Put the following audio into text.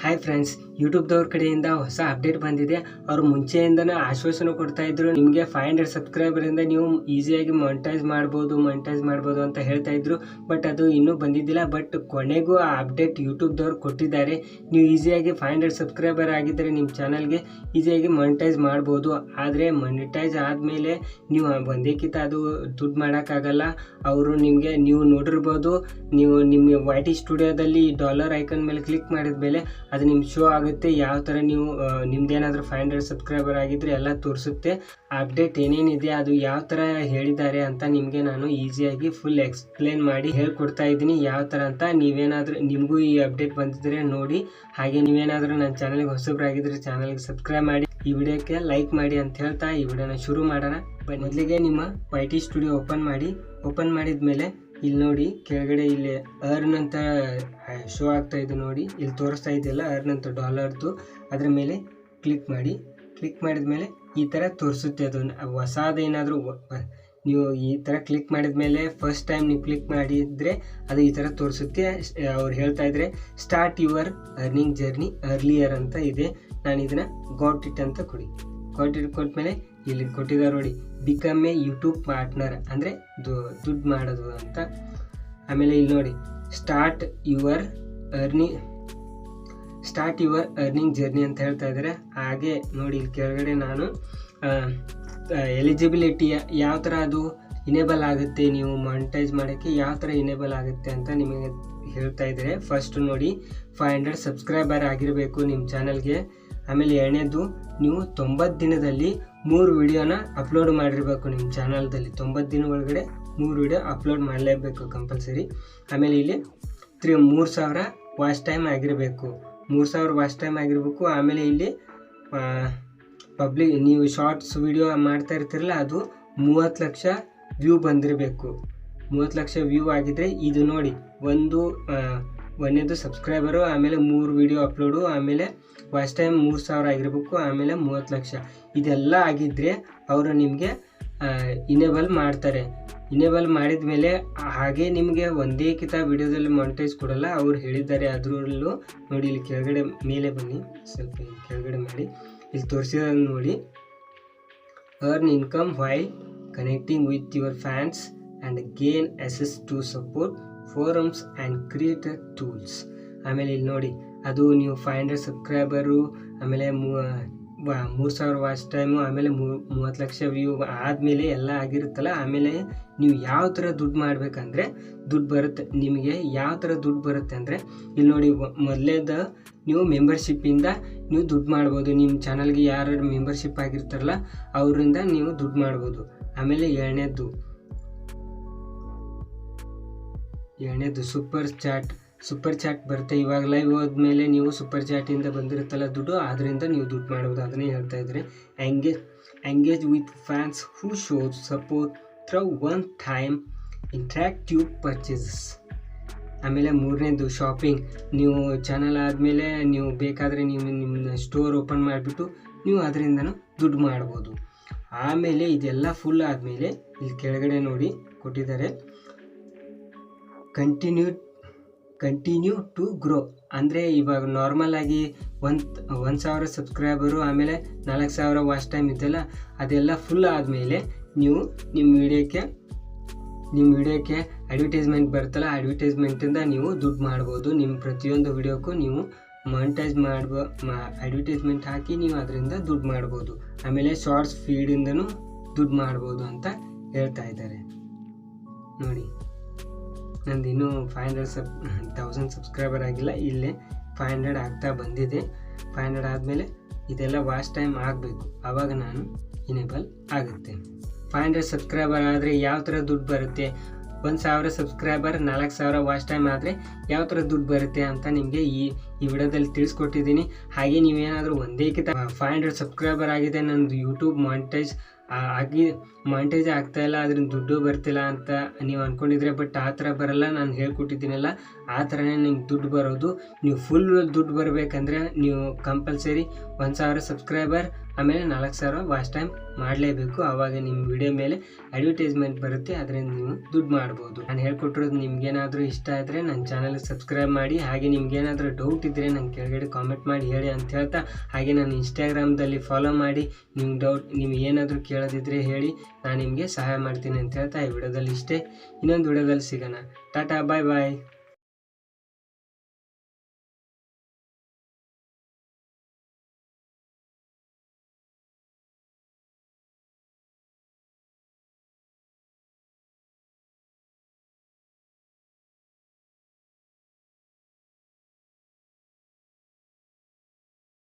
Hi friends, ಯೂಟ್ಯೂಬ್ದವ್ರ ಕಡೆಯಿಂದ ಹೊಸ update ಬಂದಿದೆ. ಅವರು ಮುಂಚೆಯಿಂದನೇ ಆಶ್ವಾಸನೆ ಕೊಡ್ತಾ ಇದ್ರು, ನಿಮಗೆ 500 ಸಬ್ಸ್ಕ್ರೈಬರಿಂದ ನೀವು ಈಸಿಯಾಗಿ ಮಾನಿಟೈಸ್ ಮಾಡ್ಬೋದು ಅಂತ ಹೇಳ್ತಾ ಇದ್ರು. ಬಟ್ ಅದು ಇನ್ನೂ ಬಂದಿದ್ದಿಲ್ಲ. ಬಟ್ ಕೊನೆಗೂ ಆ ಅಪ್ಡೇಟ್ ಯೂಟ್ಯೂಬ್ದವ್ರು ಕೊಟ್ಟಿದ್ದಾರೆ. ನೀವು ಈಸಿಯಾಗಿ 500 ಸಬ್ಸ್ಕ್ರೈಬರ್ ಆಗಿದ್ದರೆ ನಿಮ್ಮ ಚಾನಲ್ಗೆ ಈಸಿಯಾಗಿ ಮಾನಿಟೈಸ್ ಮಾಡ್ಬೋದು. ಆದರೆ ಮಾನಿಟೈಸ್ ಆದಮೇಲೆ ನೀವು ಒಂದೇಕಿತ ಅದು ದುಡ್ಡು ಮಾಡೋಕ್ಕಾಗಲ್ಲ. ಅವರು ನಿಮಗೆ ನೀವು ನೋಡಿರ್ಬೋದು, ನೀವು ನಿಮ್ಮ YT ಸ್ಟುಡಿಯೋದಲ್ಲಿ ಡಾಲರ್ ಐಕನ್ ಮೇಲೆ ಕ್ಲಿಕ್ ಮಾಡಿದ ಮೇಲೆ ಅದು ನಿಮ್ಮ ಶೋ ಆಗುತ್ತೆ. ಯಾವ ಥರ ನೀವು ನಿಮ್ದೇನಾದರೂ 500 ಸಬ್ಸ್ಕ್ರೈಬರ್ ಆಗಿದ್ರೆ ಎಲ್ಲ ತೋರಿಸುತ್ತೆ. ಅಪ್ಡೇಟ್ ಏನೇನಿದೆ ಅದು ಯಾವ ಥರ ಹೇಳಿದ್ದಾರೆ ಅಂತ ನಿಮಗೆ ನಾನು ಈಸಿಯಾಗಿ ಫುಲ್ ಎಕ್ಸ್ಪ್ಲೇನ್ ಮಾಡಿ ಹೇಳ್ಕೊಡ್ತಾ ಇದ್ದೀನಿ ಯಾವ ಥರ ಅಂತ. ನೀವೇನಾದರೂ ನಿಮಗೂ ಈ ಅಪ್ಡೇಟ್ ಬಂದಿದ್ರೆ ನೋಡಿ. ಹಾಗೆ ನೀವೇನಾದರೂ ನನ್ನ ಚಾನಲ್ಗೆ ಹೊಸಬ್ರಾಗಿದ್ದರೆ ಚಾನಲ್ಗೆ ಸಬ್ಸ್ಕ್ರೈಬ್ ಮಾಡಿ, ಈ ವಿಡಿಯೋಕ್ಕೆ ಲೈಕ್ ಮಾಡಿ ಅಂತ ಹೇಳ್ತಾ ಈ ವಿಡಿಯೋನ ಶುರು ಮಾಡೋಣ. ಮೊದಲಿಗೆ ನಿಮ್ಮ YT ಸ್ಟುಡಿಯೋ ಓಪನ್ ಮಾಡಿದ ಮೇಲೆ ಇಲ್ಲಿ ನೋಡಿ, ಕೆಳಗಡೆ ಇಲ್ಲಿ ಅರ್ನ್ ಅಂತ ಶೋ ಆಗ್ತಾ ಇದೆ ನೋಡಿ, ಇಲ್ಲಿ ತೋರಿಸ್ತಾ ಇದೆಯಲ್ಲ ಅರ್ನ್ ಅಂತ ಡಾಲರ್ದು. ಅದ್ರ ಮೇಲೆ ಕ್ಲಿಕ್ ಮಾಡಿದ ಮೇಲೆ ಈ ಥರ ತೋರಿಸುತ್ತೆ. ಅದು ಹೊಸದೇನಾದರೂ ನೀವು ಈ ಥರ ಕ್ಲಿಕ್ ಮಾಡಿದ ಮೇಲೆ ಫಸ್ಟ್ ಟೈಮ್ ನೀವು ಕ್ಲಿಕ್ ಮಾಡಿದರೆ ಅದು ಈ ಥರ ತೋರಿಸುತ್ತೆ. ಅವ್ರು ಹೇಳ್ತಾ ಇದ್ದಾರೆ start your earning journey earlier ಅಂತ ಇದೆ. ನಾನು ಇದನ್ನು ಗಾಟ್ ಇಟ್ ಅಂತ ಕೊಟ್ಮೇಲೆ ಇಲ್ಲಿ ಕೊಟ್ಟಿದ್ದಾರೆ ನೋಡಿ, ಬಿಕಮ್ ಎ ಯೂಟ್ಯೂಬ್ ಪಾರ್ಟ್ನರ್ ಅಂದರೆ ದುಡ್ಡು ಮಾಡೋದು ಅಂತ. ಆಮೇಲೆ ಇಲ್ಲಿ ನೋಡಿ ಸ್ಟಾರ್ಟ್ ಯುವರ್ ಅರ್ನಿಂಗ್ ಜರ್ನಿ ಅಂತ ಹೇಳ್ತಾ ಇದ್ದಾರೆ. ಹಾಗೆ ನೋಡಿ ಇಲ್ಲಿ ಕೆಳಗಡೆ ನಾನು ಎಲಿಜಿಬಿಲಿಟಿ ಯಾವ ಥರ ಅದು ಇನೇಬಲ್ ಆಗುತ್ತೆ, ನೀವು ಮಾನಿಟೈಸ್ ಮಾಡೋಕ್ಕೆ ಯಾವ ಥರ ಇನೇಬಲ್ ಆಗುತ್ತೆ ಅಂತ ನಿಮಗೆ ಹೇಳ್ತಾ ಇದ್ದಾರೆ. ಫಸ್ಟ್ ನೋಡಿ 500 ಸಬ್ಸ್ಕ್ರೈಬರ್ ಆಗಿರಬೇಕು ನಿಮ್ಮ ಚಾನಲ್ಗೆ. ಆಮೇಲೆ ಎರಡನೇದು ನೀವು 90 ದಿನದಲ್ಲಿ 3 ವಿಡಿಯೋನ ಅಪ್ಲೋಡ್ ಮಾಡಿರಬೇಕು ನಿಮ್ಮ ಚಾನಲ್ದಲ್ಲಿ. 90 ದಿನ ಒಳಗಡೆ 3 ವಿಡಿಯೋ ಅಪ್ಲೋಡ್ ಮಾಡಲೇಬೇಕು ಕಂಪಲ್ಸರಿ. ಆಮೇಲೆ ಇಲ್ಲಿ 3000 ವಾಚ್ ಟೈಮ್ ಆಗಿರಬೇಕು. 3000 ವಾಚ್ ಟೈಮ್ ಆಗಿರಬೇಕು. ಆಮೇಲೆ ಇಲ್ಲಿ ನೀವು ಶಾರ್ಟ್ಸ್ ವಿಡಿಯೋ ಮಾಡ್ತಾ ಇರ್ತಿರಲ್ಲ, ಅದು 30 ಲಕ್ಷ ವ್ಯೂ ಬಂದಿರಬೇಕು. 30 ಲಕ್ಷ ವ್ಯೂ ಆಗಿದ್ರೆ ಇದು ನೋಡಿ, ಒಂದೇದು ಸಬ್ಸ್ಕ್ರೈಬರು, ಆಮೇಲೆ 3 ವಿಡಿಯೋ ಅಪ್ಲೋಡು, ಆಮೇಲೆ ವಾಚ್ ಟೈಮ್ 3000 ಆಗಿರಬೇಕು, ಆಮೇಲೆ 30 ಲಕ್ಷ. ಇದೆಲ್ಲ ಆಗಿದ್ದರೆ ಅವರು ನಿಮಗೆ ಇನೇಬಲ್ ಮಾಡ್ತಾರೆ. ಇನೇಬಲ್ ಮಾಡಿದ ಮೇಲೆ ಹಾಗೆ ನಿಮಗೆ ಒಂದೇ ವಿಡಿಯೋದಲ್ಲಿ ಮಾನಿಟೈಸ್ ಕೊಡಲ್ಲ, ಅವ್ರು ಹೇಳಿದ್ದಾರೆ. ಅದರಲ್ಲೂ ನೋಡಿ, ಇಲ್ಲಿ ಕೆಳಗಡೆ ಮೇಲೆ ಬನ್ನಿ, ಸ್ವಲ್ಪ ಕೆಳಗಡೆ ಮಾಡಿ, ಇಲ್ಲಿ ತೋರಿಸಿರೋದು ನೋಡಿ, earn income while connecting with your fans and gain access to support forums and creator tools. ಆಮೇಲೆ ಇಲ್ಲಿ ನೋಡಿ, ಅದು ನೀವು 500 ಸಬ್ಸ್ಕ್ರೈಬರು, ಆಮೇಲೆ 3000 ವಾಚ್ ಟೈಮು, ಆಮೇಲೆ 30 ಲಕ್ಷ ವ್ಯೂ ಆದಮೇಲೆ ಎಲ್ಲ ಆಗಿರುತ್ತಲ್ಲ, ಆಮೇಲೆ ನೀವು ಯಾವ ಥರ ದುಡ್ಡು ಮಾಡಬೇಕಂದ್ರೆ ದುಡ್ಡು ಬರುತ್ತೆ. ನಿಮಗೆ ಯಾವ ಥರ ದುಡ್ಡು ಬರುತ್ತೆ ಅಂದರೆ ಇಲ್ಲಿ ನೋಡಿ, ಮೊದಲೇದು ನೀವು ಮೆಂಬರ್ಶಿಪ್ಪಿಂದ ನೀವು ದುಡ್ಡು ಮಾಡ್ಬೋದು. ನಿಮ್ಮ ಚಾನಲ್ಗೆ ಯಾರು ಮೆಂಬರ್ಶಿಪ್ ಆಗಿರ್ತಾರಲ್ಲ ಅವರಿಂದ ನೀವು ದುಡ್ಡು ಮಾಡ್ಬೋದು. ಆಮೇಲೆ ಎರಡನೇದು ಸೂಪರ್ ಚಾಟ್ ಬರುತ್ತೆ. ಇವಾಗ ಲೈವ್ ಹೋದ್ಮೇಲೆ ನೀವು ಸೂಪರ್ ಚಾಟಿಂದ ಬಂದಿರುತ್ತಲ್ಲ ದುಡ್ಡು, ಅದರಿಂದ ನೀವು ದುಡ್ಡು ಮಾಡ್ಬೋದು. ಅದನ್ನೇ ಹೇಳ್ತಾ ಇದ್ದಾರೆ. Engage with fans who shows support through one time interactive purchases. ಆಮೇಲೆ ಮೂರನೇದು ಶಾಪಿಂಗ್. ನೀವು ಚಾನಲ್ ಆದಮೇಲೆ ನೀವು ಬೇಕಾದರೆ ನೀವು ನಿಮ್ಮ ಸ್ಟೋರ್ ಓಪನ್ ಮಾಡಿಬಿಟ್ಟು ನೀವು ಅದರಿಂದನೂ ದುಡ್ಡು ಮಾಡ್ಬೋದು. ಆಮೇಲೆ ಇದೆಲ್ಲ ಫುಲ್ ಆದಮೇಲೆ ಇಲ್ಲಿ ಕೆಳಗಡೆ ನೋಡಿ ಕೊಟ್ಟಿದ್ದಾರೆ, ಕಂಟಿನ್ಯೂ ಟು ಗ್ರೋ. ಅಂದರೆ ಇವಾಗ ನಾರ್ಮಲ್ ಆಗಿ 1000 ಸಬ್ಸ್ಕ್ರೈಬರು, ಆಮೇಲೆ 4000 ವಾಚ್ ಟೈಮ್ ಇದೆಲ್ಲ, ಅದೆಲ್ಲ ಫುಲ್ ಆದಮೇಲೆ ನೀವು ನಿಮ್ಮ ವಿಡಿಯೋಕ್ಕೆ ಅಡ್ವರ್ಟೈಸ್ಮೆಂಟ್ ಬರುತ್ತಲ್ಲ, ಅಡ್ವರ್ಟೈಸ್ಮೆಂಟಿಂದ ನೀವು ದುಡ್ಡು ಮಾಡ್ಬೋದು. ನಿಮ್ಮ ಪ್ರತಿಯೊಂದು ವಿಡಿಯೋಕ್ಕೂ ನೀವು ಮಾನಿಟೈಸ್ ಅಡ್ವರ್ಟೈಸ್ಮೆಂಟ್ ಹಾಕಿ ನೀವು ಅದರಿಂದ ದುಡ್ಡು ಮಾಡ್ಬೋದು. ಆಮೇಲೆ ಶಾರ್ಟ್ಸ್ ಫೀಡಿಂದನೂ ದುಡ್ಡು ಮಾಡ್ಬೋದು ಅಂತ ಹೇಳ್ತಾ ಇದ್ದಾರೆ ನೋಡಿ. ನಂದು ಇನ್ನೂ 1000 ಸಬ್ಸ್ಕ್ರೈಬರ್ ಆಗಿಲ್ಲ, ಇಲ್ಲೇ 500 ಆಗ್ತಾ ಬಂದಿದೆ. 500 ಆದಮೇಲೆ ಇದೆಲ್ಲ ವಾಚ್ ಟೈಮ್ ಆಗಬೇಕು, ಆವಾಗ ನಾನು ಇನೇಬಲ್ ಆಗುತ್ತೆ. 500 ಸಬ್ಸ್ಕ್ರೈಬರ್ ಆದರೆ ಯಾವ ಥರ ದುಡ್ಡು ಬರುತ್ತೆ, 1000 ಸಬ್ಸ್ಕ್ರೈಬರ್ 4000 ವಾಚ್ ಟೈಮ್ ಆದರೆ ಯಾವ ಥರ ದುಡ್ಡು ಬರುತ್ತೆ ಅಂತ ನಿಮಗೆ ಈ ವಿಡಿಯೋದಲ್ಲಿ ತಿಳಿಸ್ಕೊಟ್ಟಿದ್ದೀನಿ. ಹಾಗೆ ನೀವೇನಾದರೂ ಒಂದೇಕಿತ 500 ಸಬ್ಸ್ಕ್ರೈಬರ್ ಆಗಿದೆ, ನನ್ನದು ಯೂಟ್ಯೂಬ್ ಮಾನಿಟೈಸ್ ಆಗ್ತಾಯಿಲ್ಲ, ಅದರಿಂದ ದುಡ್ಡು ಬರ್ತಿಲ್ಲ ಅಂತ ನೀವು ಅಂದ್ಕೊಂಡಿದ್ರೆ, ಬಟ್ ಆ ಥರ ಬರಲ್ಲ. ನಾನು ಹೇಳ್ಕೊಟ್ಟಿದ್ದೀನಲ್ಲ, ಆ ಥರನೇ ನಿಮ್ಗೆ ದುಡ್ಡು ಬರೋದು. ನೀವು ಫುಲ್ ದುಡ್ಡು ಬರಬೇಕಂದ್ರೆ ನೀವು ಕಂಪಲ್ಸರಿ 1,000 ಸಬ್ಸ್ಕ್ರೈಬರ್ ಆಮೇಲೆ 4,000 ವಾಚ್ ಟೈಮ್ ಮಾಡಲೇಬೇಕು. ಆವಾಗ ನಿಮ್ಮ ವಿಡಿಯೋ ಮೇಲೆ ಅಡ್ವರ್ಟೈಸ್ಮೆಂಟ್ ಬರುತ್ತೆ, ಅದರಿಂದ ನೀವು ದುಡ್ಡು ಮಾಡ್ಬೋದು. ನಾನು ಹೇಳ್ಕೊಟ್ಟಿರೋದು ನಿಮ್ಗೇನಾದರೂ ಇಷ್ಟ ಆದರೆ ನನ್ನ ಚಾನಲ್ಗೆ ಸಬ್ಸ್ಕ್ರೈಬ್ ಮಾಡಿ. ಹಾಗೆ ನಿಮ್ಗೇನಾದರೂ ಡೌಟ್ ಇದ್ದರೆ ನಂಗೆ ಕೆಳಗಡೆ ಕಾಮೆಂಟ್ ಮಾಡಿ ಹೇಳಿ ಅಂತ ಹೇಳ್ತಾ, ಹಾಗೆ ನಾನು ಇನ್ಸ್ಟಾಗ್ರಾಮ್ದಲ್ಲಿ ಫಾಲೋ ಮಾಡಿ. ನಿಮ್ಗೆ ಏನಾದರೂ ಕೇಳೋದಿದ್ರೆ ಹೇಳಿ, ನಾನು ನಿಮಗೆ ಸಹಾಯ ಮಾಡ್ತೀನಿ ಅಂತ ಹೇಳ್ತಾ ಈ ವಿಡಿಯೋದಲ್ಲಿ ಇಷ್ಟೇ. ಇನ್ನೊಂದು ವಿಡಿಯೋದಲ್ಲಿ ಸಿಗೋಣ. ಟಾಟಾ, ಬಾಯ್ ಬಾಯ್.